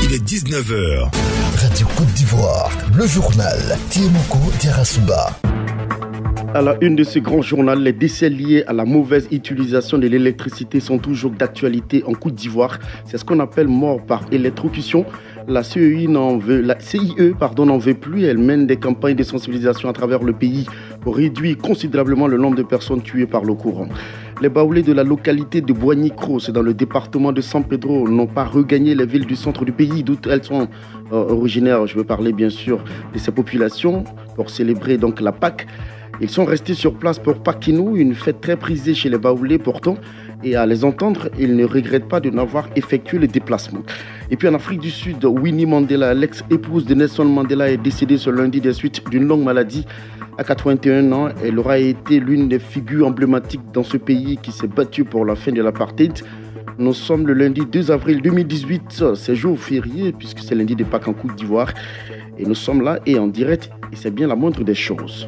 Il est 19h. Radio Côte d'Ivoire, le journal Tiemoko Diarasuba. À la une de ce grand journal, les décès liés à la mauvaise utilisation de l'électricité sont toujours d'actualité en Côte d'Ivoire. C'est ce qu'on appelle mort par électrocution. La CIE n'en veut plus. Elle mène des campagnes de sensibilisation à travers le pays pour réduire considérablement le nombre de personnes tuées par le courant. Les baoulés de la localité de Boigny-Cross, dans le département de San Pedro, n'ont pas regagné les villes du centre du pays, d'où elles sont originaires. Je veux parler bien sûr de ces populations pour célébrer donc la Pâque. Ils sont restés sur place pour Pakinou, une fête très prisée chez les baoulés pourtant. Et à les entendre, ils ne regrettent pas de n'avoir effectué le déplacement. Et puis en Afrique du Sud, Winnie Mandela, l'ex-épouse de Nelson Mandela, est décédée ce lundi des suites d'une longue maladie. À 81 ans, elle aura été l'une des figures emblématiques dans ce pays qui s'est battu pour la fin de l'apartheid. Nous sommes le lundi 2 avril 2018, c'est jour férié puisque c'est lundi de Pâques en Côte d'Ivoire. Et nous sommes là et en direct, et c'est bien la moindre des choses.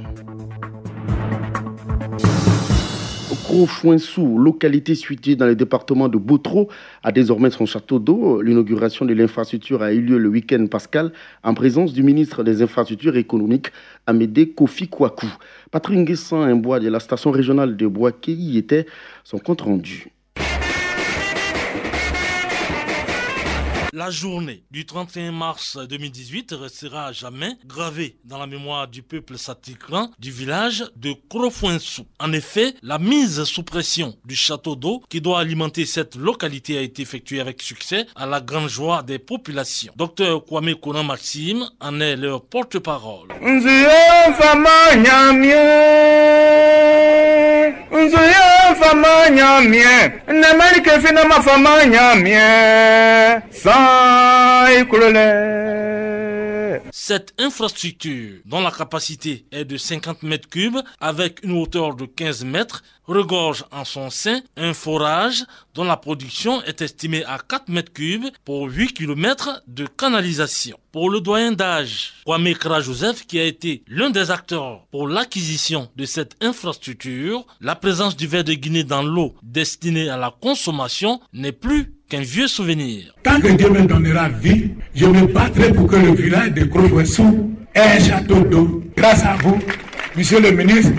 Krofouensou, localité située dans le département de Botro, a désormais son château d'eau. L'inauguration de l'infrastructure a eu lieu le week-end pascal en présence du ministre des Infrastructures économiques, Amédée Kofi Kwaku. Patrick Nguessan, un bois de la station régionale de Boaké, y était son compte rendu. La journée du 31 mars 2018 restera à jamais gravée dans la mémoire du peuple satikran du village de Krofouensou. En effet, la mise sous pression du château d'eau qui doit alimenter cette localité a été effectuée avec succès à la grande joie des populations. Dr Kwame Konan Maxime en est leur porte-parole. Cette infrastructure, dont la capacité est de 50 mètres cubes avec une hauteur de 15 mètres, regorge en son sein un forage dont la production est estimée à 4 mètres cubes pour 8 km de canalisation. Pour le doyen d'âge, Kwame Kra Joseph, qui a été l'un des acteurs pour l'acquisition de cette infrastructure, la présence du ver de Guinée dans l'eau destinée à la consommation n'est plus qu'un vieux souvenir. Tant que Dieu me donnera vie, je me battrai pour que le village de Krofouensou ait un château d'eau. Grâce à vous, monsieur le ministre,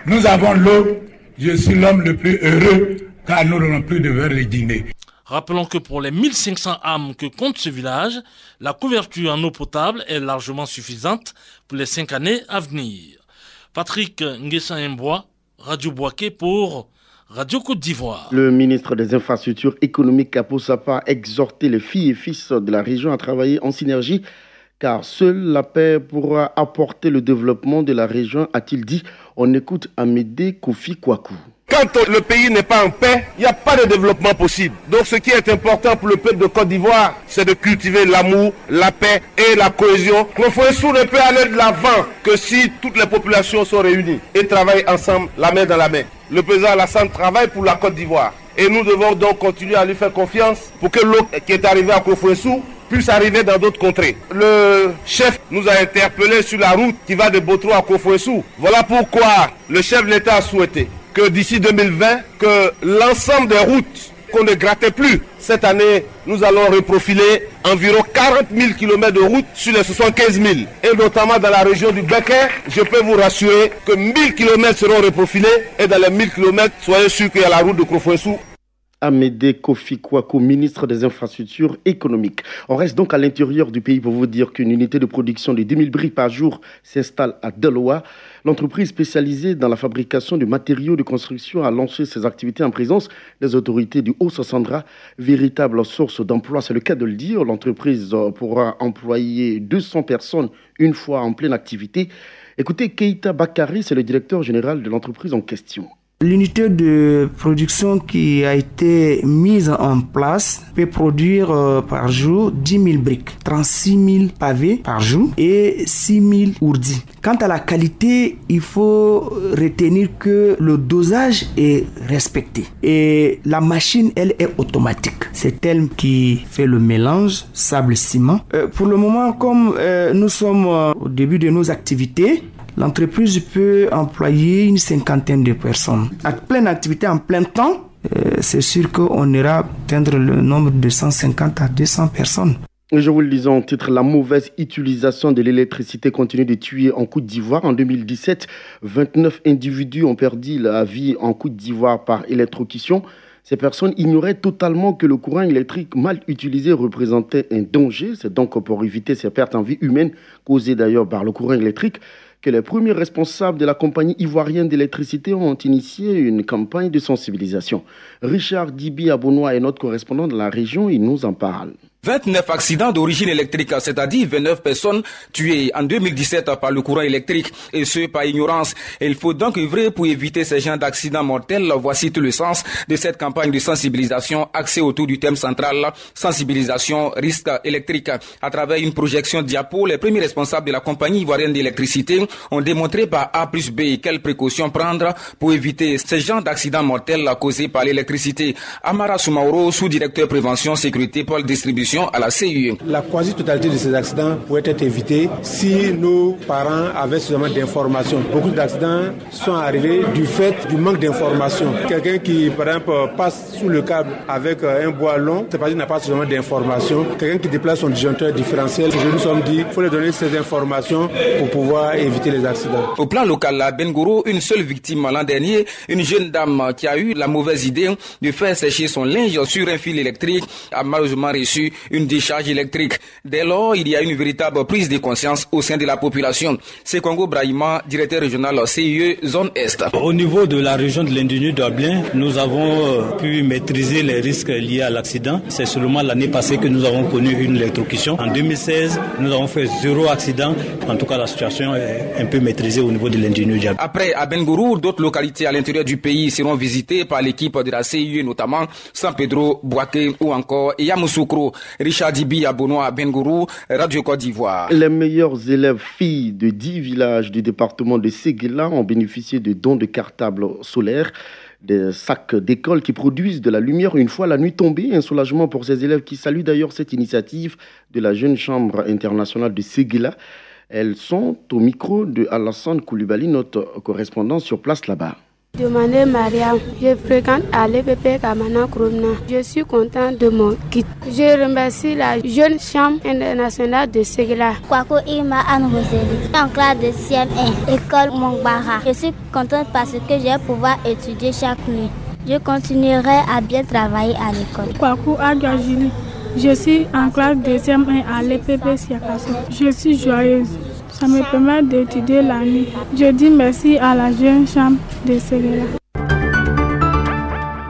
nous avons l'eau. Je suis l'homme le plus heureux car nous n'avons plus de verre de Guinée. Rappelons que pour les 1500 âmes que compte ce village, la couverture en eau potable est largement suffisante pour les 5 années à venir. Patrick Nguessan Mboa, Radio Boaké pour Radio Côte d'Ivoire. Le ministre des Infrastructures économiques a pour sa part exhorté les filles et fils de la région à travailler en synergie car seule la paix pourra apporter le développement de la région, a-t-il dit. On écoute Amédée Kofi Kwaku. Quand le pays n'est pas en paix, il n'y a pas de développement possible. Donc ce qui est important pour le peuple de Côte d'Ivoire, c'est de cultiver l'amour, la paix et la cohésion. Krofouensou ne peut aller de l'avant que si toutes les populations sont réunies et travaillent ensemble, la main dans la main. Le président Alassane travaille pour la Côte d'Ivoire. Et nous devons donc continuer à lui faire confiance pour que l'eau qui est arrivée à Krofouensou puisse arriver dans d'autres contrées. Le chef nous a interpellés sur la route qui va de Botro à Krofouensou. Voilà pourquoi le chef de l'État a souhaité que d'ici 2020, que l'ensemble des routes qu'on ne grattait plus, cette année, nous allons reprofiler environ 40 000 km de routes sur les 75 000. Et notamment dans la région du Béquet, je peux vous rassurer que 1000 km seront reprofilés et dans les 1000 km, soyez sûrs qu'il y a la route de Krofouensou. Amédée Kofi Kwaku, ministre des Infrastructures économiques. On reste donc à l'intérieur du pays pour vous dire qu'une unité de production de 10 000 briques par jour s'installe à Deloa. L'entreprise spécialisée dans la fabrication de matériaux de construction a lancé ses activités en présence des autorités du Haut-Sassandra. Véritable source d'emploi, c'est le cas de le dire. L'entreprise pourra employer 200 personnes une fois en pleine activité. Écoutez, Keita Bakari, c'est le directeur général de l'entreprise en question. L'unité de production qui a été mise en place peut produire par jour 10 000 briques, 36 000 pavés par jour et 6 000 ourdis. Quant à la qualité, il faut retenir que le dosage est respecté et la machine, elle, est automatique. C'est elle qui fait le mélange sable-ciment. Pour le moment, comme nous sommes au début de nos activités, l'entreprise peut employer une 50aine de personnes. À pleine activité, en plein temps, c'est sûr qu'on ira atteindre le nombre de 150 à 200 personnes. Je vous le disais en titre, la mauvaise utilisation de l'électricité continue de tuer en Côte d'Ivoire. En 2017, 29 individus ont perdu la vie en Côte d'Ivoire par électrocution. Ces personnes ignoraient totalement que le courant électrique mal utilisé représentait un danger. C'est donc pour éviter ces pertes en vie humaine, causées d'ailleurs par le courant électrique, que les premiers responsables de la compagnie ivoirienne d'électricité ont initié une campagne de sensibilisation. Richard Dibi Abonois est notre correspondant de la région, il nous en parle. 29 accidents d'origine électrique, c'est-à-dire 29 personnes tuées en 2017 par le courant électrique, et ce par ignorance. Il faut donc œuvrer pour éviter ces genres d'accidents mortels. Voici tout le sens de cette campagne de sensibilisation axée autour du thème central, sensibilisation risque électrique. À travers une projection diapo, les premiers responsables de la compagnie ivoirienne d'électricité ont démontré par A plus B quelles précautions prendre pour éviter ces genres d'accidents mortels causés par l'électricité. Amara Soumaoro, sous-directeur prévention, sécurité, pôle distribution à la CIE. La quasi-totalité de ces accidents pourraient être évités si nos parents avaient suffisamment d'informations. Beaucoup d'accidents sont arrivés du fait du manque d'informations. Quelqu'un qui, par exemple, passe sous le câble avec un bois long, c'est parce qu'il n'a pas suffisamment d'informations. Quelqu'un qui déplace son disjoncteur différentiel, je nous sommes dit qu'il faut leur donner ces informations pour pouvoir éviter les accidents. Au plan local, à Bengourou, une seule victime l'an dernier, une jeune dame qui a eu la mauvaise idée de faire sécher son linge sur un fil électrique, a malheureusement reçu une décharge électrique. Dès lors, il y a une véritable prise de conscience au sein de la population. C'est Congo Brahima, directeur régional CIE, zone Est. Au niveau de la région de l'Indenu d'Ablin, nous avons pu maîtriser les risques liés à l'accident. C'est seulement l'année passée que nous avons connu une électrocution. En 2016, nous avons fait 0 accident. En tout cas, la situation est un peu maîtrisée au niveau de l'Indenu d'Ablin. Après, à Bengourou, d'autres localités à l'intérieur du pays seront visitées par l'équipe de la CIE, notamment San Pedro, Bouaké ou encore Yamoussoukro. Richard Dibi Abonois, Bengourou, Radio Côte d'Ivoire. Les meilleures élèves filles de 10 villages du département de Séguéla ont bénéficié de dons de cartables solaires, des sacs d'école qui produisent de la lumière une fois la nuit tombée. Un soulagement pour ces élèves qui saluent d'ailleurs cette initiative de la Jeune Chambre internationale de Séguéla. Elles sont au micro de Alassane Koulibaly, notre correspondant sur place là-bas. Je m'appelle Maria, je fréquente à l'EPP Kamana Kromna. Je suis content de mon kit. Je remercie la Jeune Chambre internationale de Séguéla. Kwako Ima Anne-Rosélie, en classe de CM1, école Mongbara. Je suis contente parce que je vais pouvoir étudier chaque nuit. Je continuerai à bien travailler à l'école. Kwako Agajili, je suis en classe de CM1 à l'EPP Siakasso. Je suis joyeuse. Ça me permet d'étudier la nuit. Je dis merci à la Jeune Chambre de Séguéla.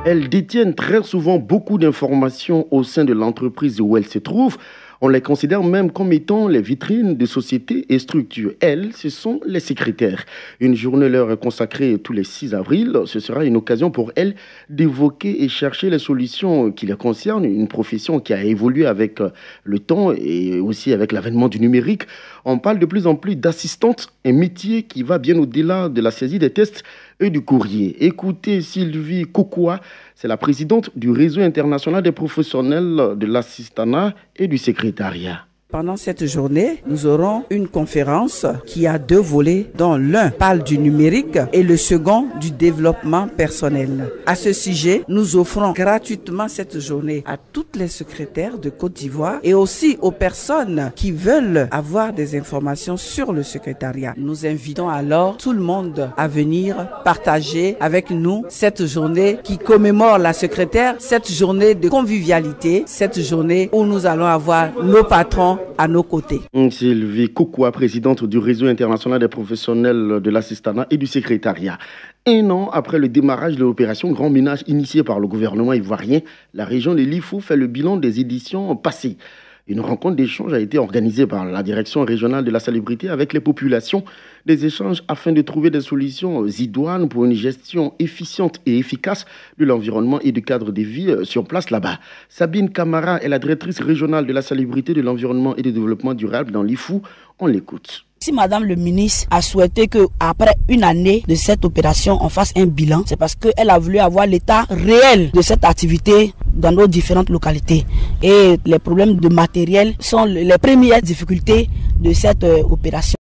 Elles détiennent très souvent beaucoup d'informations au sein de l'entreprise où elles se trouvent. On les considère même comme étant les vitrines de sociétés et structures. Elles, ce sont les secrétaires. Une journée leur est consacrée tous les 6 avril. Ce sera une occasion pour elles d'évoquer et chercher les solutions qui les concernent. Une profession qui a évolué avec le temps et aussi avec l'avènement du numérique. On parle de plus en plus d'assistantes, un métier qui va bien au-delà de la saisie des tests et du courrier. Écoutez Sylvie Kokoua, c'est la présidente du réseau international des professionnels de l'assistanat et du secrétariat. Pendant cette journée, nous aurons une conférence qui a 2 volets, dont l'un parle du numérique et le second du développement personnel. À ce sujet, nous offrons gratuitement cette journée à toutes les secrétaires de Côte d'Ivoire et aussi aux personnes qui veulent avoir des informations sur le secrétariat. Nous invitons alors tout le monde à venir partager avec nous cette journée qui commémore la secrétaire, cette journée de convivialité, cette journée où nous allons avoir nos patrons à nos côtés. Sylvie Kokoua, présidente du réseau international des professionnels de l'assistanat et du secrétariat. 1 an après le démarrage de l'opération Grand Ménage initiée par le gouvernement ivoirien, la région de Lifou fait le bilan des éditions passées. Une rencontre d'échange a été organisée par la direction régionale de la salubrité avec les populations. Des échanges afin de trouver des solutions idoines pour une gestion efficiente et efficace de l'environnement et du cadre de vie sur place là-bas. Sabine Camara est la directrice régionale de la salubrité, de l'environnement et du développement durable dans l'IFU. On l'écoute. Si Madame le ministre a souhaité qu'après 1 année de cette opération, on fasse un bilan, c'est parce qu'elle a voulu avoir l'état réel de cette activité dans nos différentes localités. Et les problèmes de matériel sont les premières difficultés de cette opération.